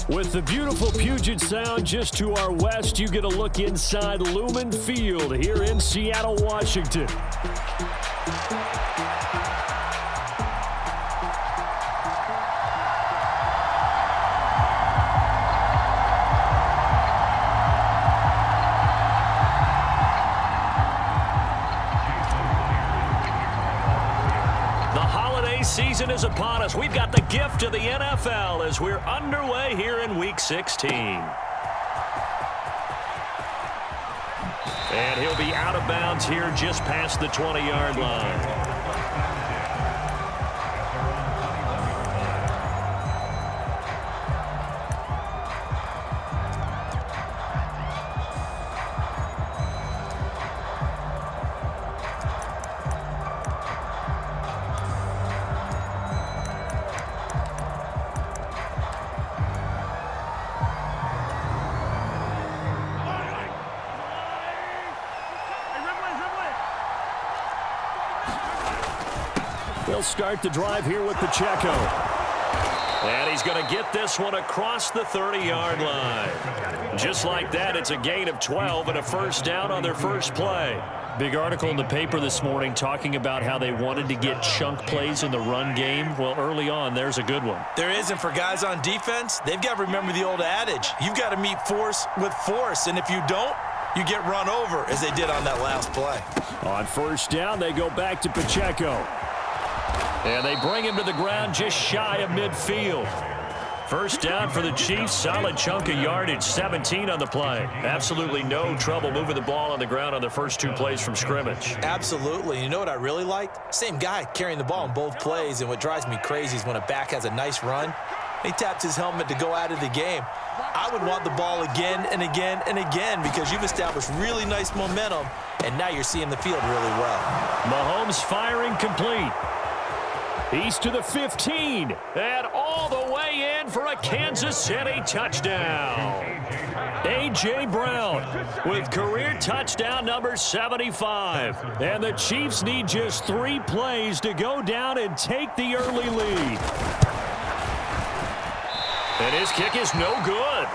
With the beautiful Puget Sound just to our west, you get a look inside Lumen Field here in Seattle, Washington. Season is upon us. We've got the gift of the NFL as we're underway here in Week 16. And he'll be out of bounds here just past the 20-yard line. They'll start the drive here with Pacheco. And he's going to get this one across the 30-yard line. Just like that, it's a gain of 12 and a first down on their first play. Big article in the paper this morning talking about how they wanted to get chunk plays in the run game. Well, early on, there's a good one. There is, and for guys on defense, they've got to remember the old adage. You've got to meet force with force, and if you don't, you get run over, as they did on that last play. On first down, they go back to Pacheco. And they bring him to the ground just shy of midfield. First down for the Chiefs. Solid chunk of yardage, 17 on the play. Absolutely no trouble moving the ball on the ground on the first two plays from scrimmage. Absolutely. You know what I really like? Same guy carrying the ball in both plays, and what drives me crazy is when a back has a nice run, he taps his helmet to go out of the game. I would want the ball again and again and again because you've established really nice momentum, and now you're seeing the field really well. Mahomes firing complete. He's to the 15, and all the way in for a Kansas City touchdown. A.J. Brown with career touchdown number 75. And the Chiefs need just 3 plays to go down and take the early lead. And his kick is no good.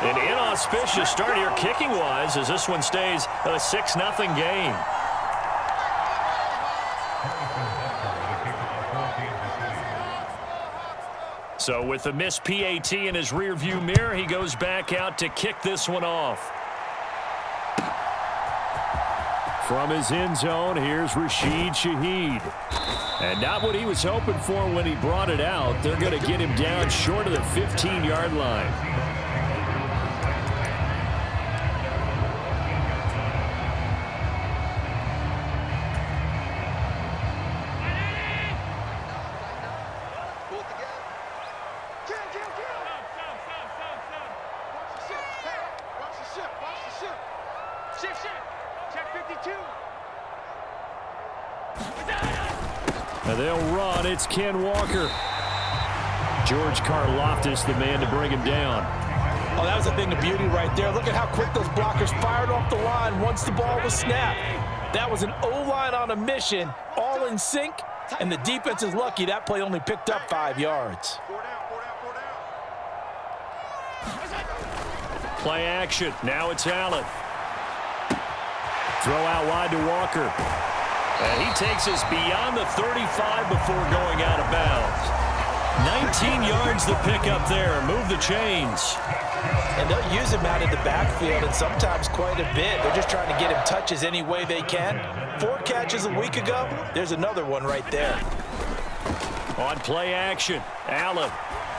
An inauspicious start here kicking-wise as this one stays a 6-0 game. So with the missed PAT in his rearview mirror, he goes back out to kick this one off. From his end zone, here's Rashid Shaheed. And not what he was hoping for when he brought it out. They're going to get him down short of the 15-yard line. And they'll run. It's Ken Walker. George Karlaftis, the man to bring him down. Oh, that was a thing of beauty right there. Look at how quick those blockers fired off the line once the ball was snapped. That was an O-line on a mission, all in sync, and the defense is lucky that play only picked up 5 yards. Play action. Now it's Allen. Throw out wide to Walker. And he takes us beyond the 35 before going out of bounds. 19 yards to pick up there. Move the chains. And they'll use him out of the backfield, and sometimes quite a bit. They're just trying to get him touches any way they can. 4 catches a week ago. There's another one right there. On play action, Allen.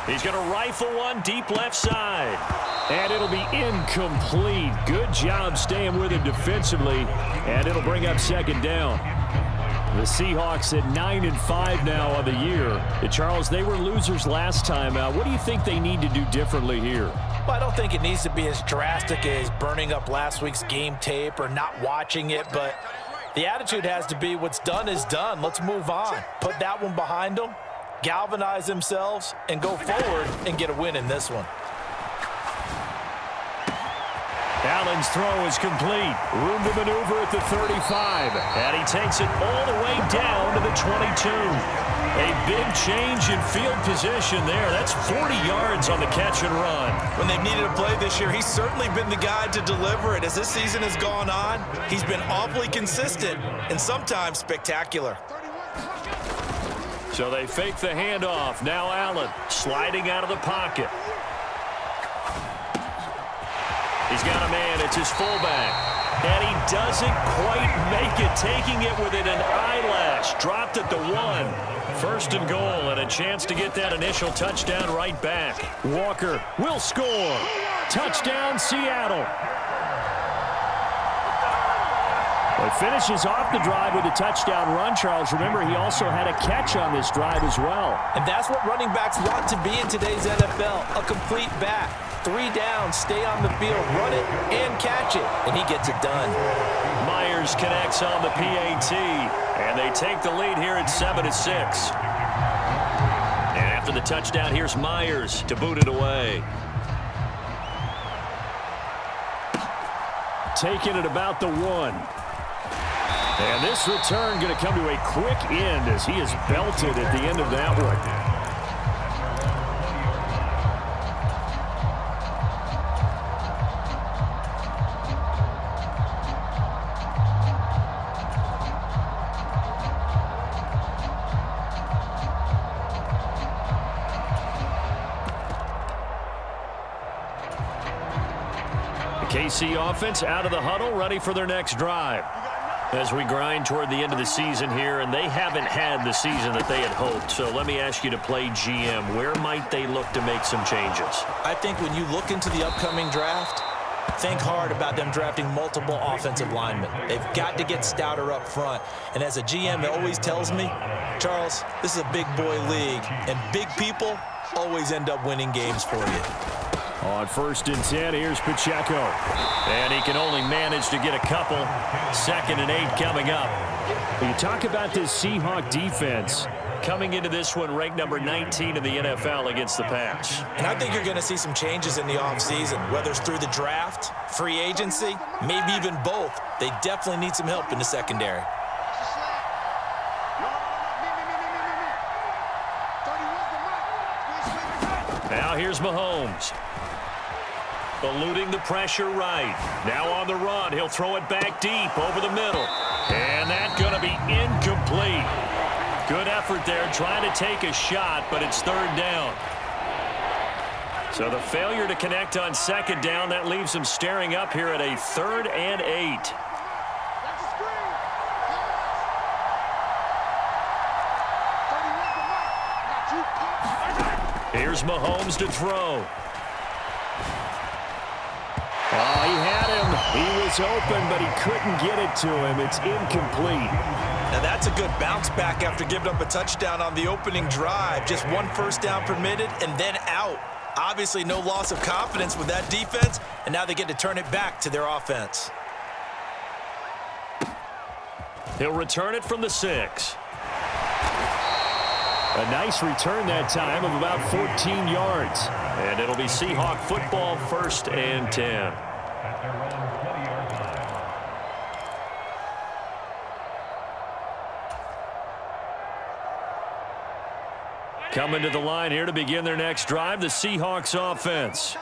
He's going to rifle one deep left side. And it'll be incomplete. Good job staying with him defensively. And it'll bring up second down. The Seahawks at 9-5 now on the year. Charles, they were losers last time out. What do you think they need to do differently here? Well, I don't think it needs to be as drastic as burning up last week's game tape or not watching it, but the attitude has to be what's done is done. Let's move on. Put that one behind them, galvanize themselves, and go forward and get a win in this one. Allen's throw is complete. Room to maneuver at the 35. And he takes it all the way down to the 22. A big change in field position there. That's 40 yards on the catch and run. When they've needed a play this year, he's certainly been the guy to deliver it. As this season has gone on, he's been awfully consistent and sometimes spectacular. So they fake the handoff. Now Allen sliding out of the pocket. He's got a man. It's his fullback. And he doesn't quite make it, taking it within an eyelash. Dropped at the 1. First and goal, and a chance to get that initial touchdown right back. Walker will score. Touchdown, Seattle. Well, he finishes off the drive with a touchdown run, Charles. Remember, he also had a catch on this drive as well. And that's what running backs want to be in today's NFL, a complete back. 3 down, stay on the field, run it, and catch it, and he gets it done. Myers connects on the PAT, and they take the lead here at 7-6. And after the touchdown, here's Myers to boot it away. Taking it about the 1. And this return going to come to a quick end as he is belted at the end of that one. KC offense out of the huddle, ready for their next drive. As we grind toward the end of the season here, and they haven't had the season that they had hoped. So let me ask you to play GM. Where might they look to make some changes? I think when you look into the upcoming draft, think hard about them drafting multiple offensive linemen. They've got to get stouter up front. And as a GM, it always tells me, Charles, this is a big boy league, and big people always end up winning games for you. On 1st and 10, here's Pacheco. And he can only manage to get a couple. 2nd and 8 coming up. When you talk about this Seahawk defense, coming into this one ranked number 19 in the NFL against the pass. And I think you're going to see some changes in the offseason, whether it's through the draft, free agency, maybe even both. They definitely need some help in the secondary. Now here's Mahomes. Eluding the pressure right. Now on the run. He'll throw it back deep over the middle. And that's going to be incomplete. Good effort there trying to take a shot, but it's 3rd down. So the failure to connect on 2nd down, that leaves him staring up here at a 3rd and 8. Here's Mahomes to throw. Oh, he had him. He was open, but he couldn't get it to him. It's incomplete. Now that's a good bounce back after giving up a touchdown on the opening drive. Just 1 first down permitted and then out. Obviously no loss of confidence with that defense, and now they get to turn it back to their offense. He'll return it from the 6. A nice return that time of about 14 yards. And it'll be Seahawk football, 1st and 10. Coming to the line here to begin their next drive, the Seahawks offense.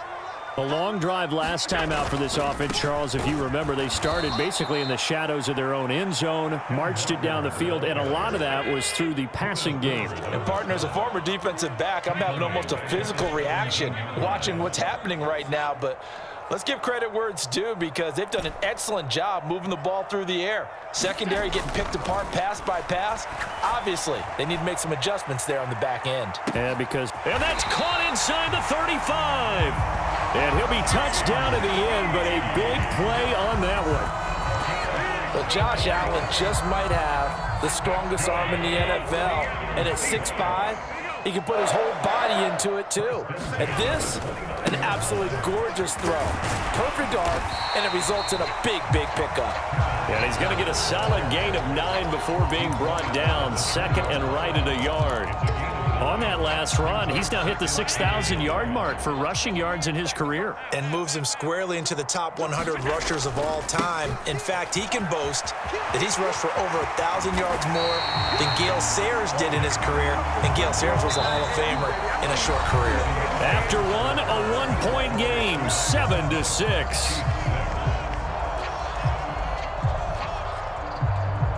A long drive last time out for this offense, Charles. If you remember, they started basically in the shadows of their own end zone, marched it down the field, and a lot of that was through the passing game. And, partner, as a former defensive back, I'm having almost a physical reaction watching what's happening right now. But let's give credit where it's due, because they've done an excellent job moving the ball through the air. Secondary getting picked apart pass by pass. Obviously, they need to make some adjustments there on the back end. And that's caught inside the 35. And he'll be touched down to the end, but a big play on that one. But Josh Allen just might have the strongest arm in the NFL. And at 6'5", he can put his whole body into it too. And this, an absolute gorgeous throw. Perfect arm, and it results in a big, big pickup. And he's going to get a solid gain of 9 before being brought down. 2nd and right at a yard. On that last run, he's now hit the 6,000-yard mark for rushing yards in his career. And moves him squarely into the top 100 rushers of all time. In fact, he can boast that he's rushed for over 1,000 yards more than Gale Sayers did in his career. And Gale Sayers was a Hall of Famer in a short career. After one, a one-point game, 7-6.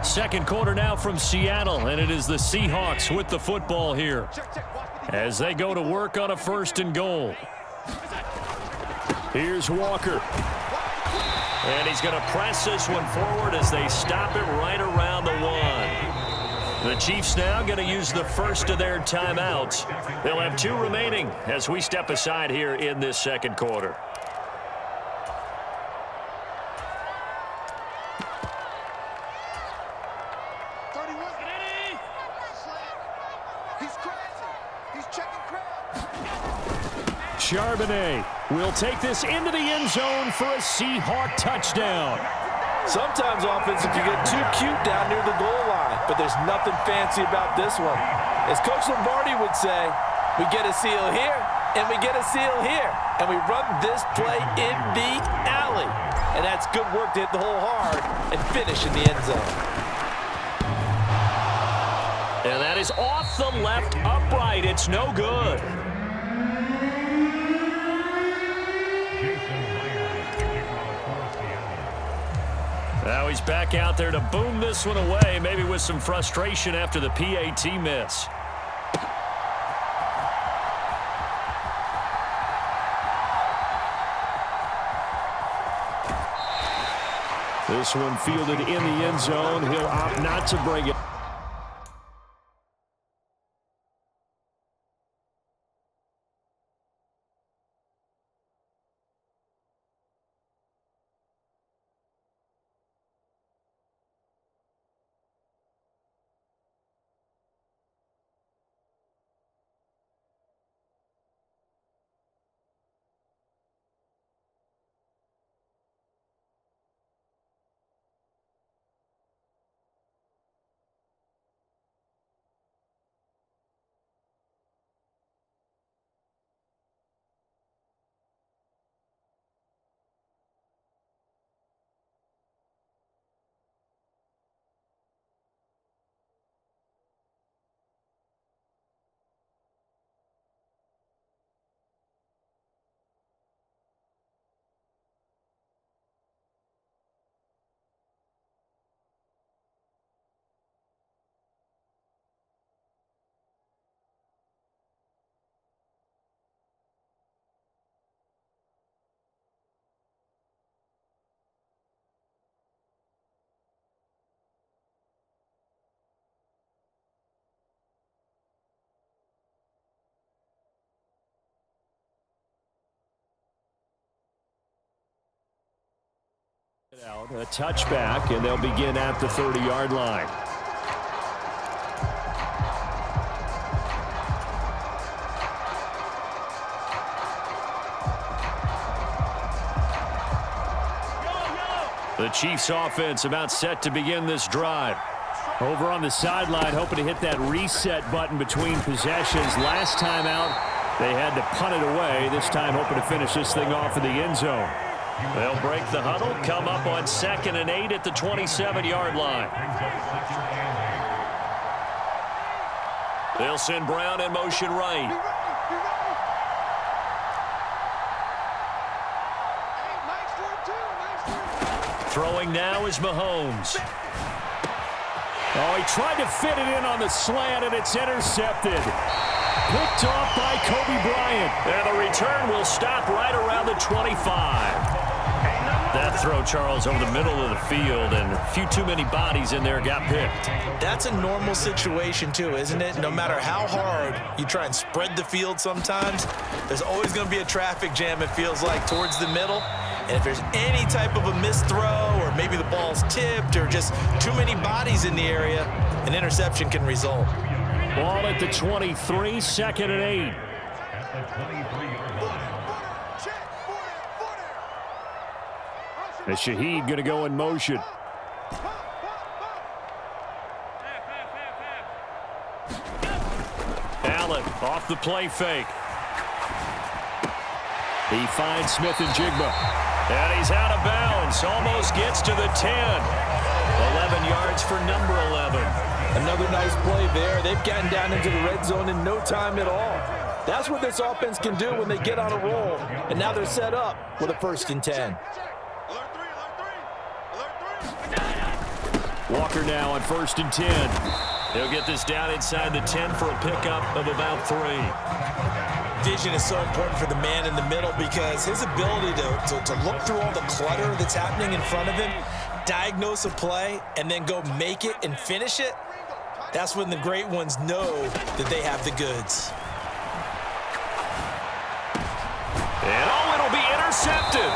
Second quarter now from Seattle, and it is the Seahawks with the football here as they go to work on a 1st and goal. Here's Walker. And he's going to press this one forward as they stop it right around the 1. The Chiefs now going to use the first of their timeouts. They'll have 2 remaining as we step aside here in this second quarter. Charbonnet will take this into the end zone for a Seahawk touchdown. Sometimes offenses can get too cute down near the goal line, but there's nothing fancy about this one. As Coach Lombardi would say, we get a seal here, and we get a seal here, and we run this play in the alley. And that's good work to hit the hole hard and finish in the end zone. And that is off the left upright. It's no good. Now he's back out there to boom this one away, maybe with some frustration after the PAT miss. This one fielded in the end zone. He'll opt not to bring it. A touchback, and they'll begin at the 30-yard line. The Chiefs offense about set to begin this drive. Over on the sideline, hoping to hit that reset button between possessions. Last time out, they had to punt it away. This time hoping to finish this thing off in the end zone. They'll break the huddle, come up on 2nd and 8 at the 27-yard line. They'll send Brown in motion right. Throwing now is Mahomes. Oh, he tried to fit it in on the slant, and it's intercepted. Picked off by Kobe Bryant. And the return will stop right around the 25. That throw, Charles, over the middle of the field, and a few too many bodies in there got picked. That's a normal situation, too, isn't it? No matter how hard you try and spread the field sometimes, there's always going to be a traffic jam, it feels like, towards the middle. And if there's any type of a missed throw, or maybe the ball's tipped, or just too many bodies in the area, an interception can result. Ball at the 23, 2nd and 8. And Shaheed going to go in motion. Now Allen off the play fake. He finds Smith and Jigba. And he's out of bounds. Almost gets to the 10. 11 yards for number 11. Another nice play there. They've gotten down into the red zone in no time at all. That's what this offense can do when they get on a roll. And now they're set up with a 1st and 10. Walker now on 1st and 10. He'll get this down inside the 10 for a pickup of about 3. Vision is so important for the man in the middle because his ability to look through all the clutter that's happening in front of him, diagnose a play, and then go make it and finish it, that's when the great ones know that they have the goods. And it'll be intercepted.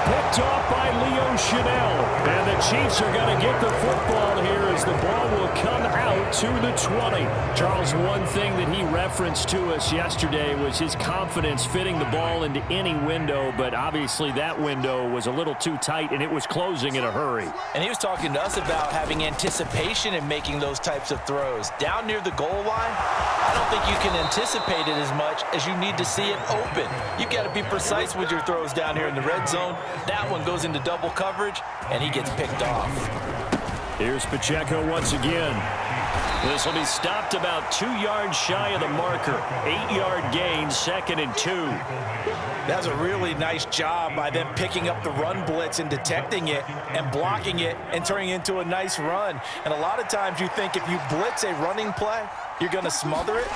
Picked off by Leo Chanel. And the Chiefs are going to get the football here as the ball will come out to the 20. Charles, one thing that he referenced to us yesterday was his confidence fitting the ball into any window, but obviously that window was a little too tight and it was closing in a hurry. And he was talking to us about having anticipation in making those types of throws. Down near the goal line, I don't think you can anticipate it as much as you need to see it open. You've got to be precise with your throws down here in the red zone. That one goes into double coverage, and he gets picked off. Here's Pacheco once again. This will be stopped about 2 yards shy of the marker. 8-yard gain, 2nd and 2. That's a really nice job by them picking up the run blitz and detecting it and blocking it and turning it into a nice run. And a lot of times you think if you blitz a running play, you're going to smother it.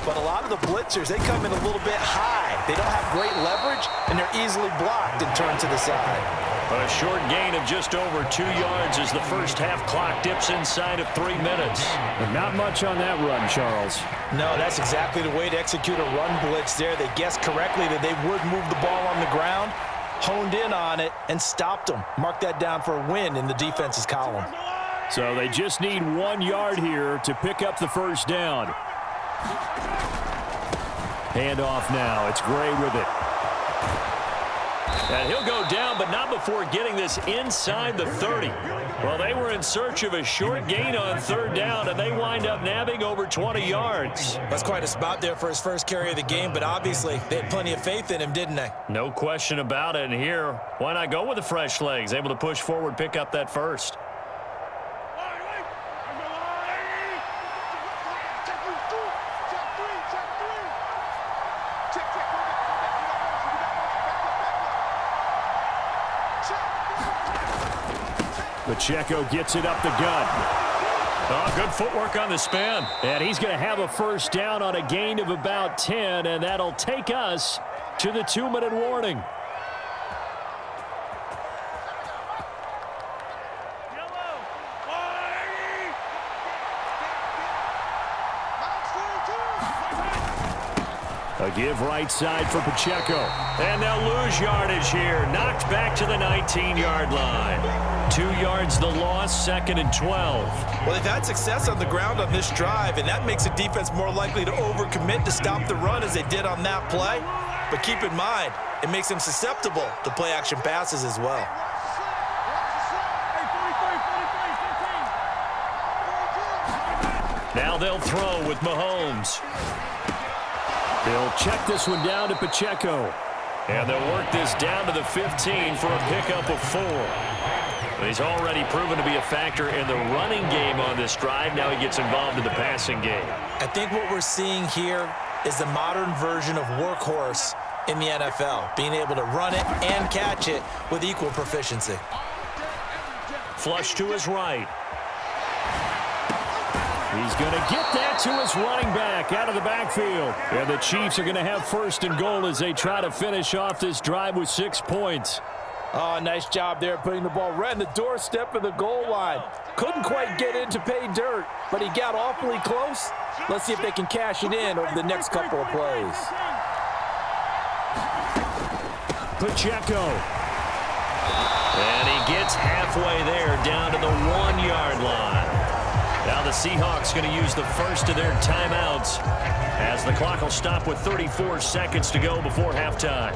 But a lot of the blitzers, they come in a little bit high. They don't have great leverage, and they're easily blocked and turned to the side. A short gain of just over 2 yards as the first half clock dips inside of 3 minutes. And not much on that run, Charles. No, that's exactly the way to execute a run blitz there. They guessed correctly that they would move the ball on the ground, honed in on it, and stopped them. Mark that down for a win in the defense's column. So they just need 1 yard here to pick up the first down. Handoff now. It's Gray with it. And he'll go down, but not before getting this inside the 30. Well, they were in search of a short gain on 3rd down, and they wind up nabbing over 20 yards. That's quite a spot there for his first carry of the game, but obviously they had plenty of faith in him, didn't they? No question about it. And here, why not go with the fresh legs? Able to push forward, pick up that first. Pacheco gets it up the gut. Oh, good footwork on the spin. And he's going to have a first down on a gain of about 10, and that'll take us to the 2-minute warning. A give right side for Pacheco. And they'll lose yardage here. Knocked back to the 19-yard line. 2 yards the loss, 2nd and 12. Well, they've had success on the ground on this drive, and that makes the defense more likely to overcommit to stop the run as they did on that play. But keep in mind, it makes them susceptible to play-action passes as well. Now they'll throw with Mahomes. They'll check this one down to Pacheco. And they'll work this down to the 15 for a pickup of 4. He's already proven to be a factor in the running game on this drive. Now he gets involved in the passing game. I think what we're seeing here is the modern version of workhorse in the NFL, being able to run it and catch it with equal proficiency. Flush to his right. He's going to get that to his running back out of the backfield. And the Chiefs are going to have 1st and goal as they try to finish off this drive with 6 points. Oh, nice job there putting the ball right in the doorstep of the goal line. Couldn't quite get in to pay dirt, but he got awfully close. Let's see if they can cash it in over the next couple of plays. Pacheco. And he gets halfway there down to the 1-yard line. Now the Seahawks going to use the first of their timeouts as the clock will stop with 34 seconds to go before halftime.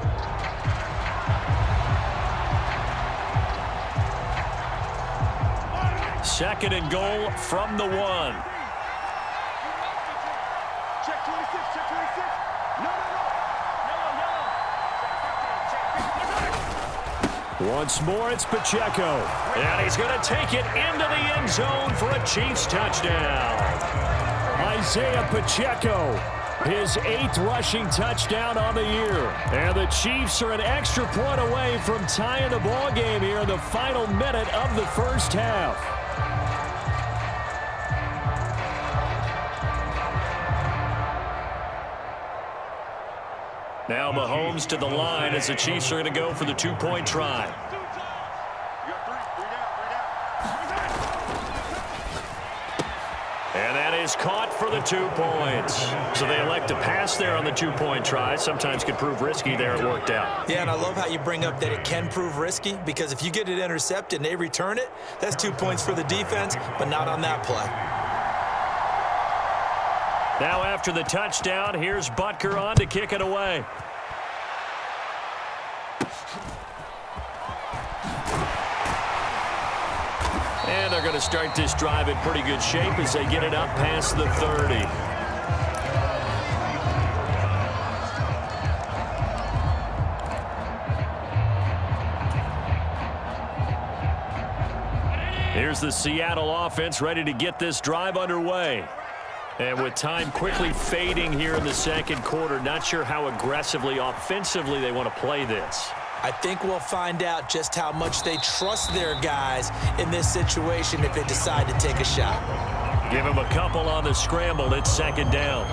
Second and goal from the 1. Once more, it's Pacheco. And he's going to take it into the end zone for a Chiefs touchdown. Isaiah Pacheco, his 8th rushing touchdown on the year. And the Chiefs are an extra point away from tying the ball game here in the final minute of the first half. Now Mahomes to the line as the Chiefs are going to go for the 2-point try. And that is caught for the 2 points. So they elect to pass there on the 2-point try. Sometimes could prove risky there. It worked out. Yeah, and I love how you bring up that it can prove risky, because if you get it intercepted and they return it, that's 2 points for the defense, but not on that play. Now after the touchdown, here's Butker on to kick it away. And they're going to start this drive in pretty good shape as they get it up past the 30. Here's the Seattle offense ready to get this drive underway. And with time quickly fading here in the second quarter, not sure how aggressively, offensively they want to play this. I think we'll find out just how much they trust their guys in this situation if they decide to take a shot. Give him a couple on the scramble. It's second down.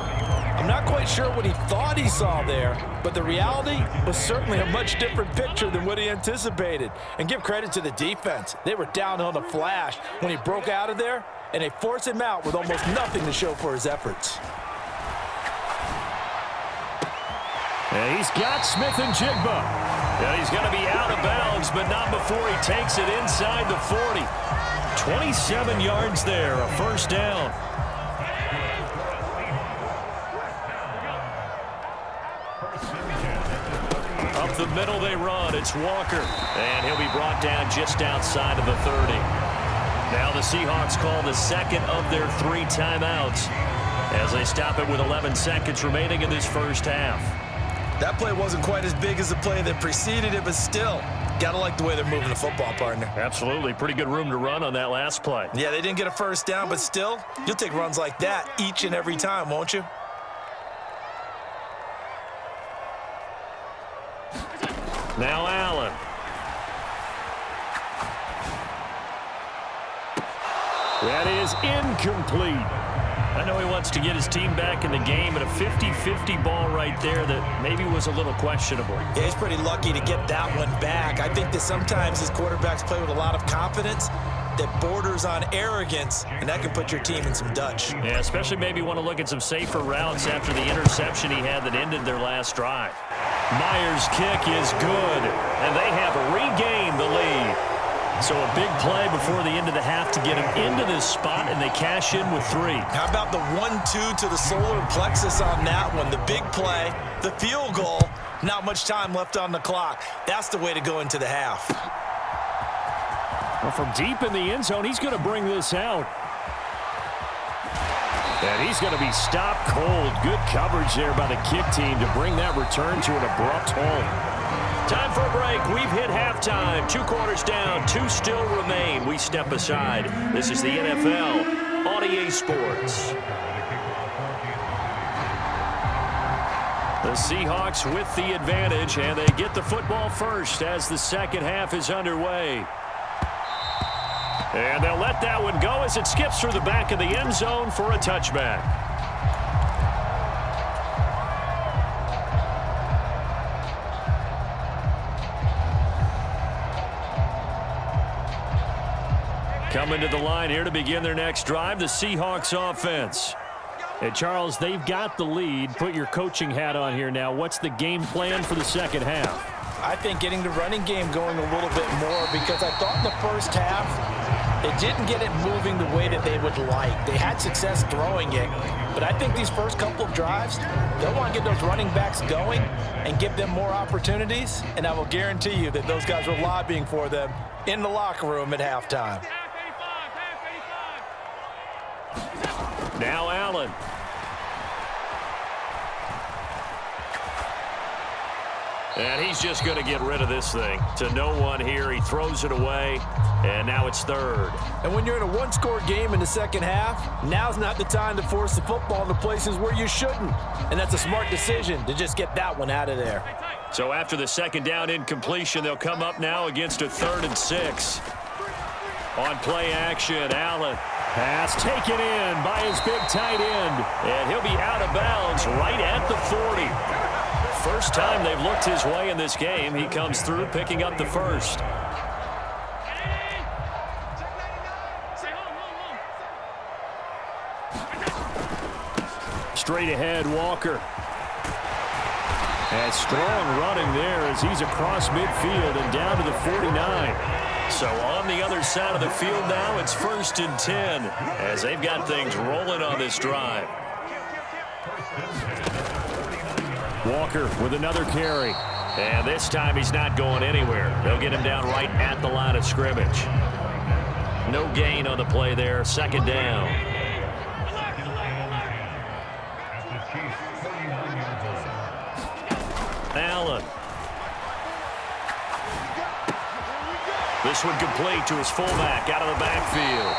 I'm not quite sure what he thought he saw there, but the reality was certainly a much different picture than what he anticipated. And give credit to the defense. They were down on the flash when he broke out of there, and they forced him out with almost nothing to show for his efforts. And he's got Smith and Jigba. And he's going to be out of bounds, but not before he takes it inside the 40. 27 yards there, a first down. Up the middle they run. It's Walker. And he'll be brought down just outside of the 30. Now the Seahawks call the second of their 3 timeouts as they stop it with 11 seconds remaining in this first half. That play wasn't quite as big as the play that preceded it, but still, got to like the way they're moving the football, partner. Absolutely. Pretty good room to run on that last play. Yeah, they didn't get a first down, but still, you'll take runs like that each and every time, won't you? Now Allen. That is incomplete. I know he wants to get his team back in the game, but a 50-50 ball right there that maybe was a little questionable. Yeah, he's pretty lucky to get that one back. I think that sometimes his quarterbacks play with a lot of confidence that borders on arrogance, and that can put your team in some Dutch. Yeah, especially maybe want to look at some safer routes after the interception he had that ended their last drive. Myers' kick is good, and they have regained the lead. So a big play before the end of the half to get him into this spot, and they cash in with 3. How about the 1-2 to the solar plexus on that one? The big play, the field goal, not much time left on the clock. That's the way to go into the half. Well, from deep in the end zone, he's going to bring this out. And he's going to be stopped cold. Good coverage there by the kick team to bring that return to an abrupt halt. Time for a break. We've hit halftime. 2 quarters down. 2 still remain. We step aside. This is the NFL on EA Sports. The Seahawks with the advantage, and they get the football first as the second half is underway. And they'll let that one go as it skips through the back of the end zone for a touchback. Coming to the line here to begin their next drive, the Seahawks offense. Hey, Charles, they've got the lead. Put your coaching hat on here now. What's the game plan for the second half? I think getting the running game going a little bit more, because I thought in the first half they didn't get it moving the way that they would like. They had success throwing it, but I think these first couple of drives, they'll want to get those running backs going and give them more opportunities, and I will guarantee you that those guys are lobbying for them in the locker room at halftime. Now Allen. And he's just going to get rid of this thing. To no one here. He throws it away, and now it's third. And when you're in a one-score game in the second half, now's not the time to force the football into places where you shouldn't. And that's a smart decision to just get that one out of there. So after the second down incompletion, they'll come up now against a 3rd and 6. On play action, Allen. Pass taken in by his big tight end. And he'll be out of bounds right at the 40. First time they've looked his way in this game. He comes through picking up the first. Straight ahead, Walker. And strong running there as he's across midfield and down to the 49. So on the other side of the field now, it's 1st and 10 as they've got things rolling on this drive. Walker with another carry. And this time he's not going anywhere. They'll get him down right at the line of scrimmage. No gain on the play there. 2nd down. Allen. This one complete to his fullback out of the backfield.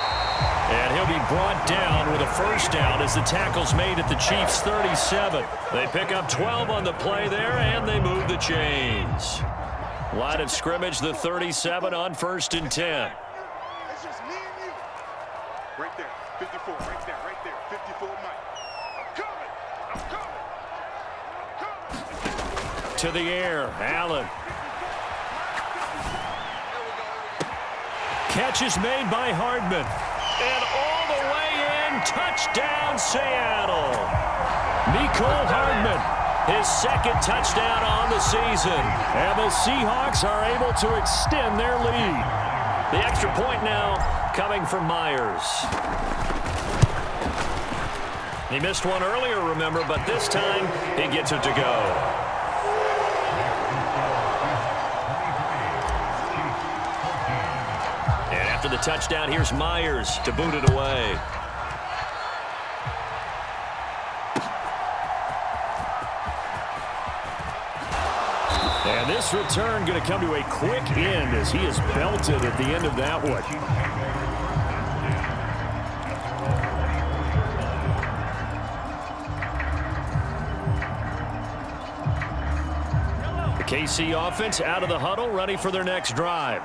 And he'll be brought down with a first down as the tackle's made at the Chiefs' 37. They pick up 12 on the play there, and they move the chains. Line of scrimmage, the 37 on 1st and 10. It's just me and you. Right there, 54, right there, 54 Mike. I'm coming. To the air, Allen. Catch is made by Hardman. And all the way in, touchdown Seattle. Mecole Hardman. His 2nd touchdown on the season. And the Seahawks are able to extend their lead. The extra point now coming from Myers. He missed one earlier, remember, but this time he gets it to go. After the touchdown, here's Myers to boot it away. And this return going to come to a quick end as he is belted at the end of that one. The KC offense out of the huddle, ready for their next drive.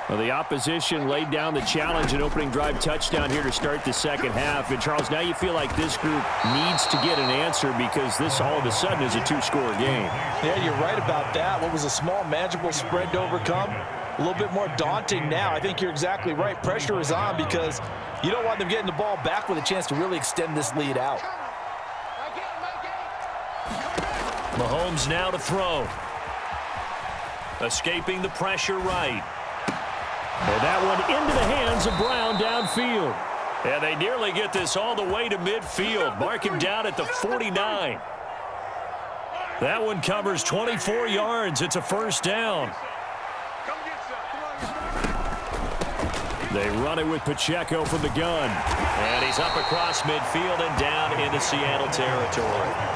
Well, the opposition laid down the challenge and opening drive touchdown here to start the second half. And, Charles, now you feel like this group needs to get an answer because this all of a sudden is a 2-score game. Yeah, you're right about that. What was a small, manageable spread to overcome? A little bit more daunting now. I think you're exactly right. Pressure is on because you don't want them getting the ball back with a chance to really extend this lead out. Mahomes now to throw. Escaping the pressure right. And that one into the hands of Brown downfield. And they nearly get this all the way to midfield. Mark him down at the 49. That one covers 24 yards. It's a first down. They run it with Pacheco from the gun. And he's up across midfield and down into Seattle territory.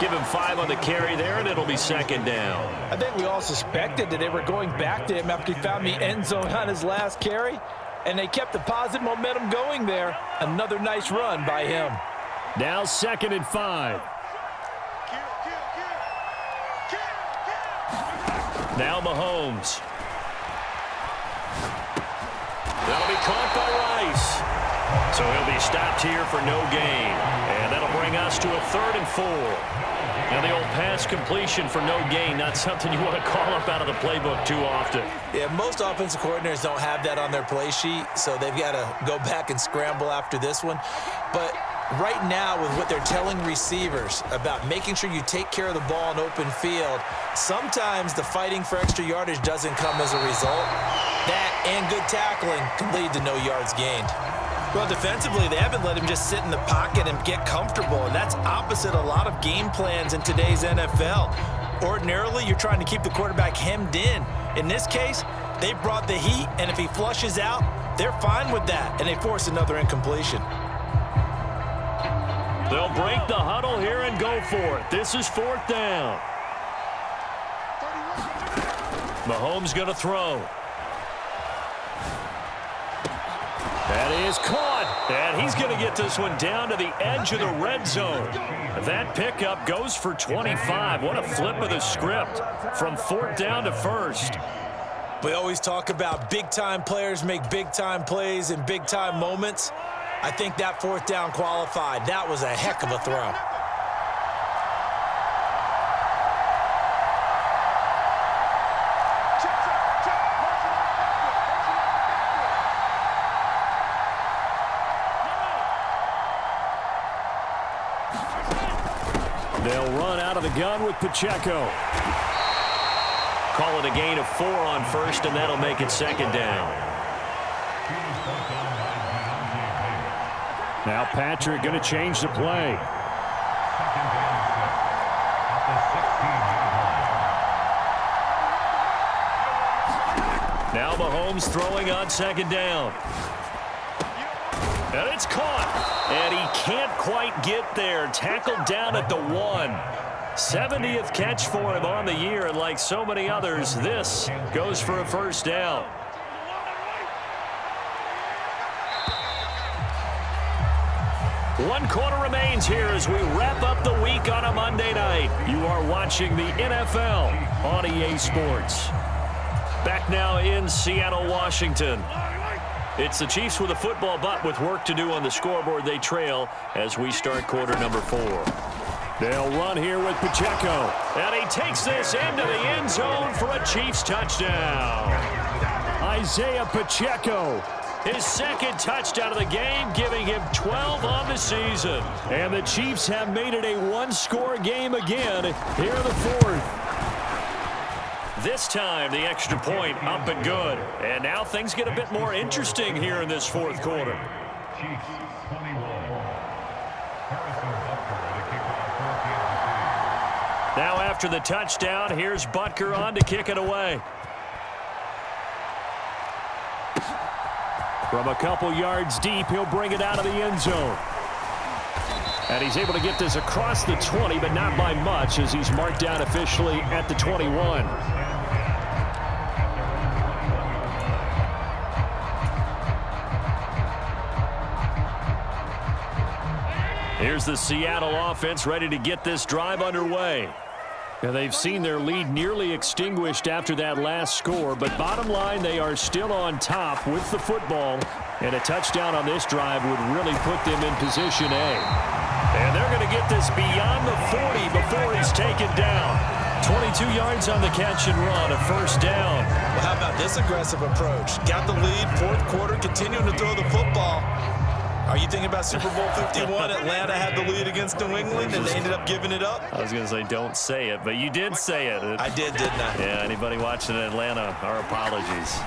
Give him 5 on the carry there, and it'll be 2nd down. I think we all suspected that they were going back to him after he found the end zone on his last carry, and they kept the positive momentum going there. Another nice run by him. Now 2nd and 5. Now Mahomes. That'll be caught by Rice. So he'll be stopped here for no gain. And that'll bring us to a 3rd and 4. Now the old pass completion for no gain, not something you want to call up out of the playbook too often. Yeah, most offensive coordinators don't have that on their play sheet, so they've got to go back and scramble after this one. But right now, with what they're telling receivers about making sure you take care of the ball in open field, sometimes the fighting for extra yardage doesn't come as a result. That and good tackling can lead to no yards gained. Well, defensively, they haven't let him just sit in the pocket and get comfortable, and that's opposite a lot of game plans in today's NFL. Ordinarily, you're trying to keep the quarterback hemmed in. In this case, they brought the heat, and if he flushes out, they're fine with that, and they force another incompletion. They'll break the huddle here and go for it. This is 4th down. Mahomes going to throw. That is caught, and he's going to get this one down to the edge of the red zone. That pickup goes for 25. What a flip of the script from 4th down to 1st. We always talk about big-time players make big-time plays in big-time moments. I think that 4th down qualified. That was a heck of a throw. They'll run out of the gun with Pacheco. Call it a gain of 4 on 1st, and that'll make it 2nd down. Now Patrick going to change the play. Now Mahomes throwing on 2nd down. And it's caught. And he can't quite get there. Tackled down at the 1. 70th catch for him on the year, and like so many others, this goes for a 1st down. One quarter remains here as we wrap up the week on a Monday night. You are watching the NFL on EA Sports. Back now in Seattle, Washington. It's the Chiefs with a football, but with work to do on the scoreboard, they trail as we start quarter number 4. They'll run here with Pacheco. And he takes this into the end zone for a Chiefs touchdown. Isaiah Pacheco. His 2nd touchdown of the game, giving him 12 on the season. And the Chiefs have made it a one-score game again here in the 4th. This time, the extra point up and good. And now things get a bit more interesting here in this 4th quarter. Now after the touchdown, here's Butker on to kick it away. From a couple yards deep, he'll bring it out of the end zone. And he's able to get this across the 20, but not by much, as he's marked down officially at the 21. Here's the Seattle offense ready to get this drive underway. And they've seen their lead nearly extinguished after that last score, but bottom line, they are still on top with the football, and a touchdown on this drive would really put them in position A. And they're going to get this beyond the 40 before he's taken down. 22 yards on the catch and run, a 1st down. Well, how about this aggressive approach? Got the lead, 4th quarter, continuing to throw the football. Are you thinking about Super Bowl 51? Atlanta had the lead against New England, and they ended up giving it up? I was going to say don't say it, but you did say it. I did, didn't I? Yeah, anybody watching in Atlanta, our apologies.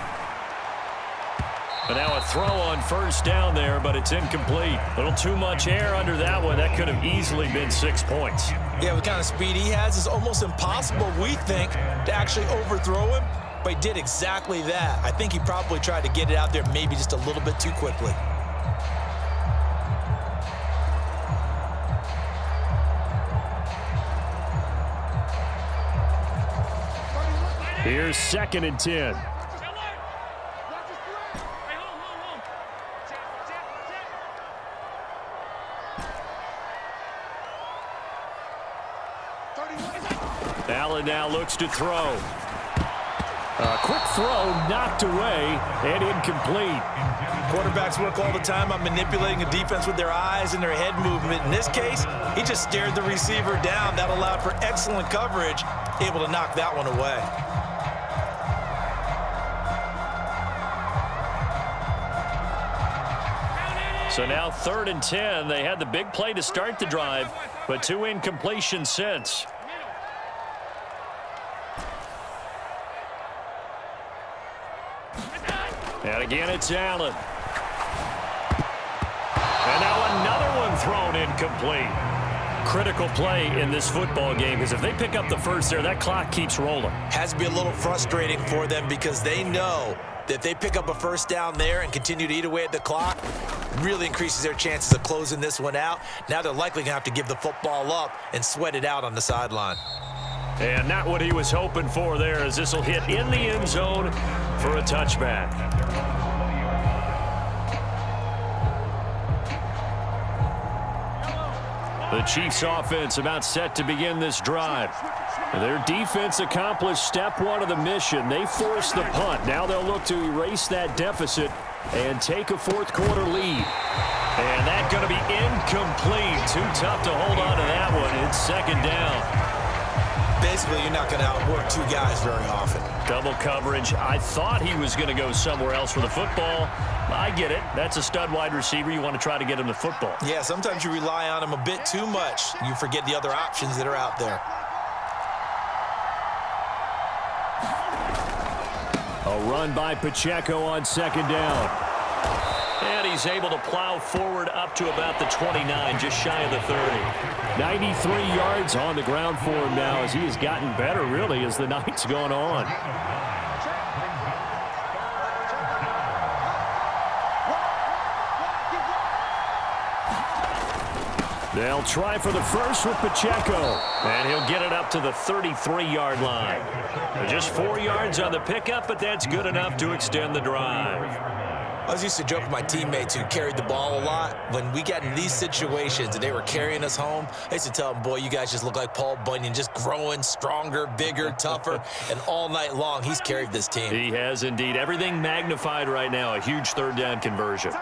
But now a throw on 1st down there, but it's incomplete. A little too much air under that one. That could have easily been 6 points. Yeah, with the kind of speed he has, it's almost impossible, we think, to actually overthrow him. But he did exactly that. I think he probably tried to get it out there maybe just a little bit too quickly. Here's 2nd and 10. Allen now looks to throw. A quick throw knocked away and incomplete. Quarterbacks work all the time on manipulating a defense with their eyes and their head movement. In this case, he just stared the receiver down. That allowed for excellent coverage, able to knock that one away. So now 3rd and 10. They had the big play to start the drive, but 2 incompletions since. And again, it's Allen. And now another one thrown incomplete. Critical play in this football game, because if they pick up the first there, that clock keeps rolling. Has to be a little frustrating for them because they know that if they pick up a 1st down there and continue to eat away at the clock, really increases their chances of closing this one out. Now they're likely going to have to give the football up and sweat it out on the sideline. And not what he was hoping for there, as this will hit in the end zone for a touchback. The Chiefs offense about set to begin this drive. Their defense accomplished step one of the mission. They forced the punt. Now they'll look to erase that deficit and take a fourth quarter lead. And that's going to be incomplete. Too tough to hold on to that one. It's second down. Basically, you're not going to outwork two guys very often. Double coverage. I thought he was going to go somewhere else for the football. I get it. That's a stud wide receiver. You want to try to get him the football. Yeah, sometimes you rely on him a bit too much. You forget the other options that are out there. A run by Pacheco on second down. And he's able to plow forward up to about the 29, just shy of the 30. 93 yards on the ground for him now, as he has gotten better, really, as the night's gone on. They'll try for the first with Pacheco. And he'll get it up to the 33-yard line. Just 4 yards on the pickup, but that's good enough to extend the drive. I was used to joke with my teammates who carried the ball a lot. When we got in these situations and they were carrying us home, I used to tell them, boy, you guys just look like Paul Bunyan, just growing stronger, bigger, tougher, and all night long he's carried this team. He has indeed. Everything magnified right now, a huge third down conversion.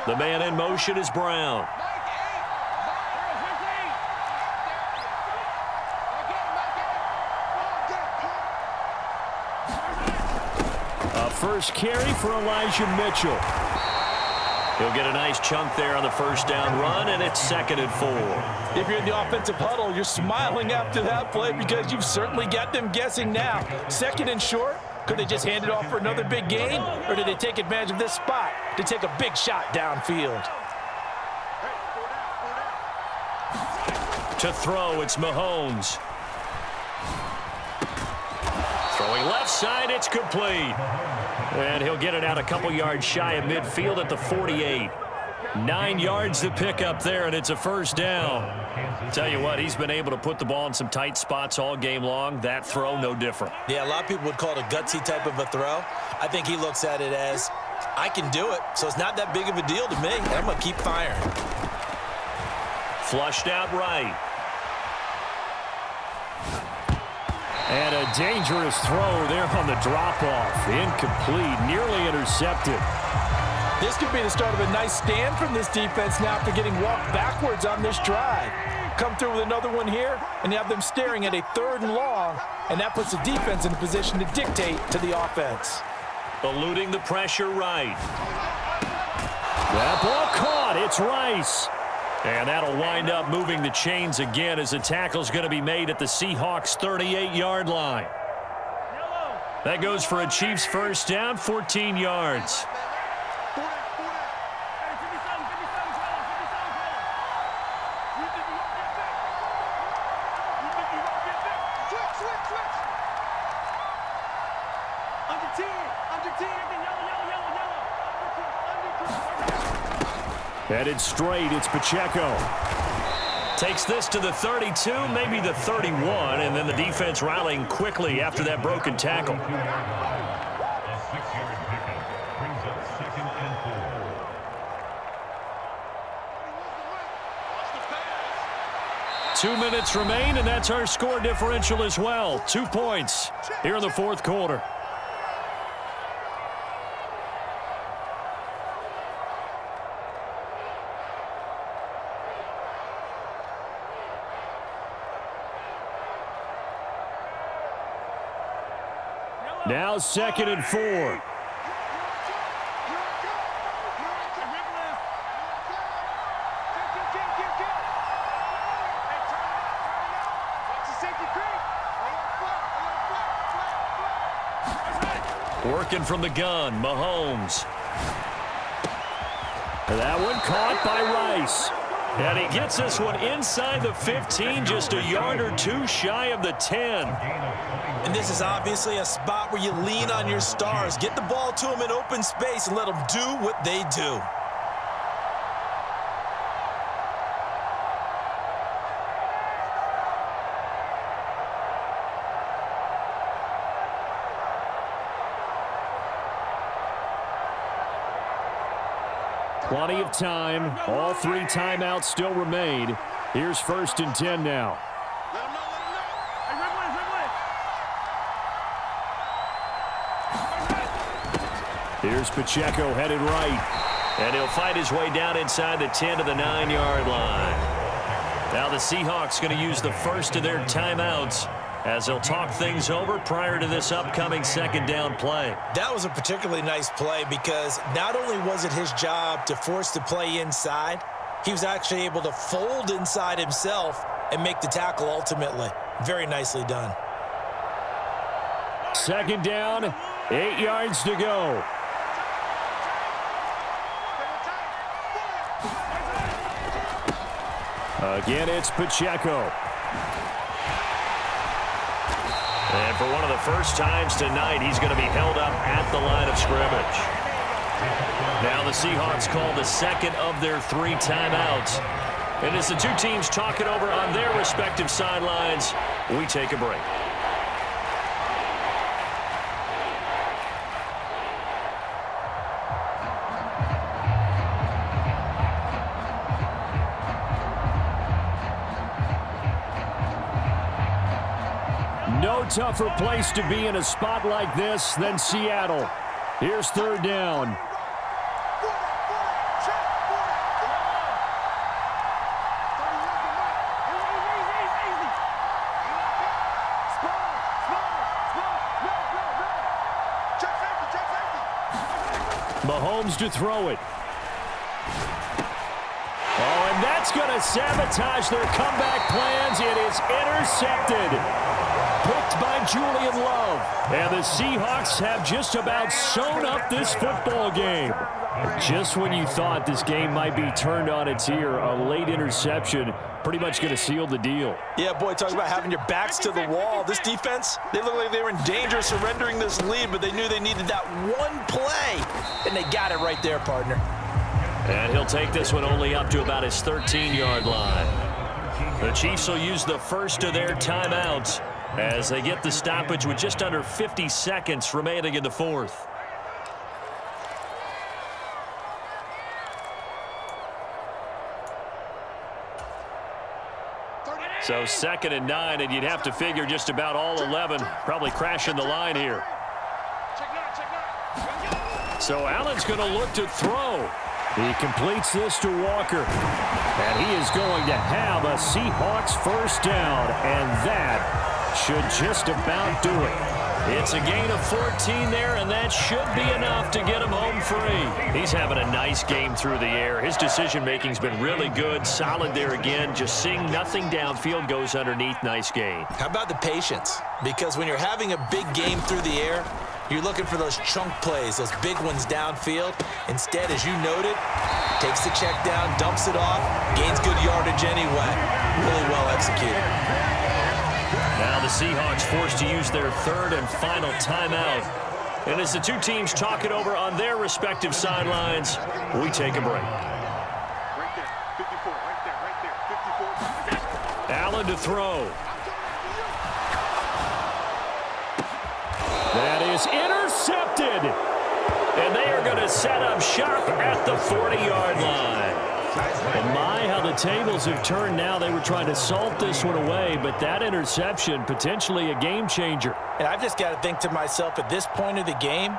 The man in motion is Brown. First carry for Elijah Mitchell. He'll get a nice chunk there on the first down run, and it's 2nd and 4. If you're in the offensive huddle, you're smiling after that play because you've certainly got them guessing now. 2nd and short, could they just hand it off for another big gain, or did they take advantage of this spot to take a big shot downfield? To throw, it's Mahomes. Throwing left side, it's complete. And he'll get it out a couple yards shy of midfield at the 48. 9 yards to pick up there, and it's a first down. Tell you what, he's been able to put the ball in some tight spots all game long. That throw, no different. Yeah, a lot of people would call it a gutsy type of a throw. I think he looks at it as, I can do it, so it's not that big of a deal to me. I'm going to keep firing. Flushed out right. And a dangerous throw there on the drop-off. Incomplete, nearly intercepted. This could be the start of a nice stand from this defense now after getting walked backwards on this drive. Come through with another one here, and you have them staring at a 3rd and long, and that puts the defense in a position to dictate to the offense. Eluding the pressure right. That ball caught. It's Rice. And that'll wind up moving the chains again as the tackle's going to be made at the Seahawks' 38-yard line. That goes for a Chiefs first down, 14 yards. Headed straight, it's Pacheco. Takes this to the 32, maybe the 31, and then the defense rallying quickly after that broken tackle. 2 minutes remain, and that's our score differential as well. 2 points here in the fourth quarter. Now 2nd and 4. Working from the gun, Mahomes. That one caught by Rice. And he gets this one inside the 15, just a yard or two shy of the 10. And this is obviously a spot where you lean on your stars. Get the ball to them in open space and let them do what they do. Plenty of time. All 3 timeouts still remain. Here's 1st and 10 now. Here's Pacheco headed right. And he'll fight his way down inside the 10 to the 9-yard line. Now the Seahawks going to use the first of their timeouts as they'll talk things over prior to this upcoming 2nd down play. That was a particularly nice play because not only was it his job to force the play inside, he was actually able to fold inside himself and make the tackle ultimately. Very nicely done. 2nd down, 8 yards to go. Again, it's Pacheco. And for one of the first times tonight, he's going to be held up at the line of scrimmage. Now the Seahawks call the 2nd of their 3 timeouts. And as the 2 teams talk it over on their respective sidelines, we take a break. No tougher place to be in a spot like this than Seattle. Here's 3rd down. Mahomes to throw it. Oh, and that's going to sabotage their comeback plans. It is intercepted. Picked by Julian Love. And the Seahawks have just about sewn up this football game. Just when you thought this game might be turned on its ear, a late interception pretty much going to seal the deal. Yeah, boy, talk about having your backs to the wall. This defense, they look like they were in danger of surrendering this lead, but they knew they needed that one play, and they got it right there, partner. And he'll take this one only up to about his 13-yard line. The Chiefs will use the first of their timeouts as they get the stoppage with just under 50 seconds remaining in the 4th. So 2nd and 9, and you'd have to figure just about all 11 probably crashing the line here. So Allen's going to look to throw. He completes this to Walker. And he is going to have a Seahawks 1st down, and that should just about do it. It's a gain of 14 there, and that should be enough to get him home free. He's having a nice game through the air. His decision-making's been really good, solid there again. Just seeing nothing downfield, goes underneath. Nice gain. How about the patience? Because when you're having a big game through the air, you're looking for those chunk plays, those big ones downfield. Instead, as you noted, takes the check down, dumps it off, gains good yardage anyway. Really well executed. Now the Seahawks forced to use their 3rd and final timeout. And as the 2 teams talk it over on their respective sidelines, we take a break. Right there, 54, right there, 54. Allen to throw. That is intercepted. And they are going to set up shop at the 40-yard line. And my, how the tables have turned now. They were trying to salt this one away, but that interception, potentially a game changer. And I've just got to think to myself, at this point of the game,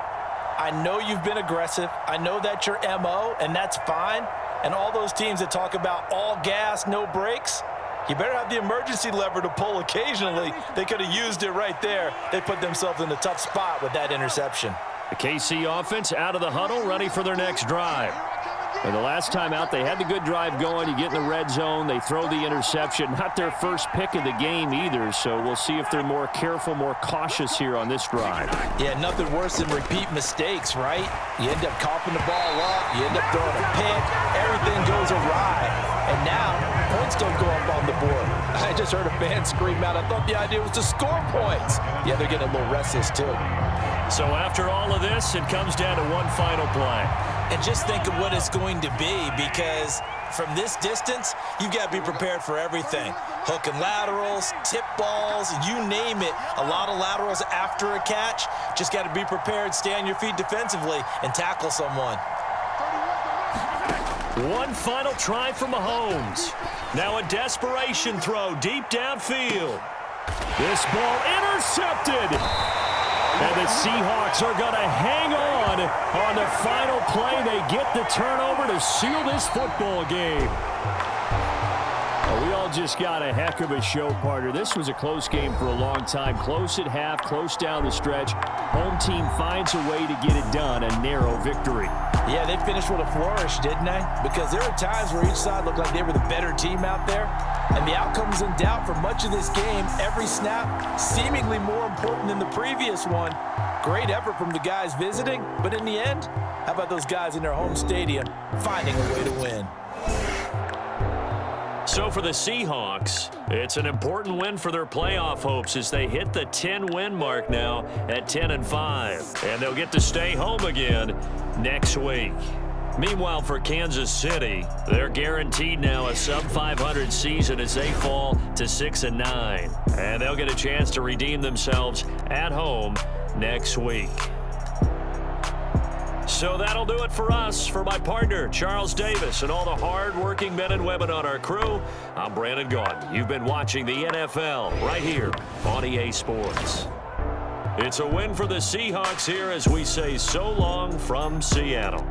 I know you've been aggressive. I know that's your MO, and that's fine. And all those teams that talk about all gas, no brakes, you better have the emergency lever to pull occasionally. They could have used it right there. They put themselves in a tough spot with that interception. The KC offense out of the huddle, ready for their next drive. And the last time out, they had the good drive going. You get in the red zone, they throw the interception. Not their first pick of the game either, so we'll see if they're more careful, more cautious here on this drive. Yeah, nothing worse than repeat mistakes, right? You end up coughing the ball up, you end up throwing a pick, everything goes awry. And now, points don't go up on the board. I just heard a fan scream out, I thought the idea was to score points. Yeah, they're getting a little restless too. So after all of this, it comes down to one final play. And just think of what it's going to be, because from this distance, you've got to be prepared for everything. Hook and laterals, tip balls, you name it. A lot of laterals after a catch. Just got to be prepared, stay on your feet defensively, and tackle someone. One final try for Mahomes. Now a desperation throw deep downfield. This ball intercepted. And the Seahawks are going to hang on the final play. They get the turnover to seal this football game. We all just got a heck of a show, partner. This was a close game for a long time. Close at half, close down the stretch. Home team finds a way to get it done, a narrow victory. Yeah, they finished with a flourish, didn't they? Because there were times where each side looked like they were the better team out there. And the outcome was in doubt for much of this game. Every snap seemingly more important than the previous one. Great effort from the guys visiting. But in the end, how about those guys in their home stadium finding a way to win? So for the Seahawks, it's an important win for their playoff hopes as they hit the 10-win mark now at 10-5. And they'll get to stay home again next week. Meanwhile, for Kansas City, they're guaranteed now a sub-500 season as they fall to 6-9. And they'll get a chance to redeem themselves at home next week. So that'll do it for us. For my partner, Charles Davis, and all the hard-working men and women on our crew, I'm Brandon Gaudin. You've been watching the NFL right here on EA Sports. It's a win for the Seahawks here as we say so long from Seattle.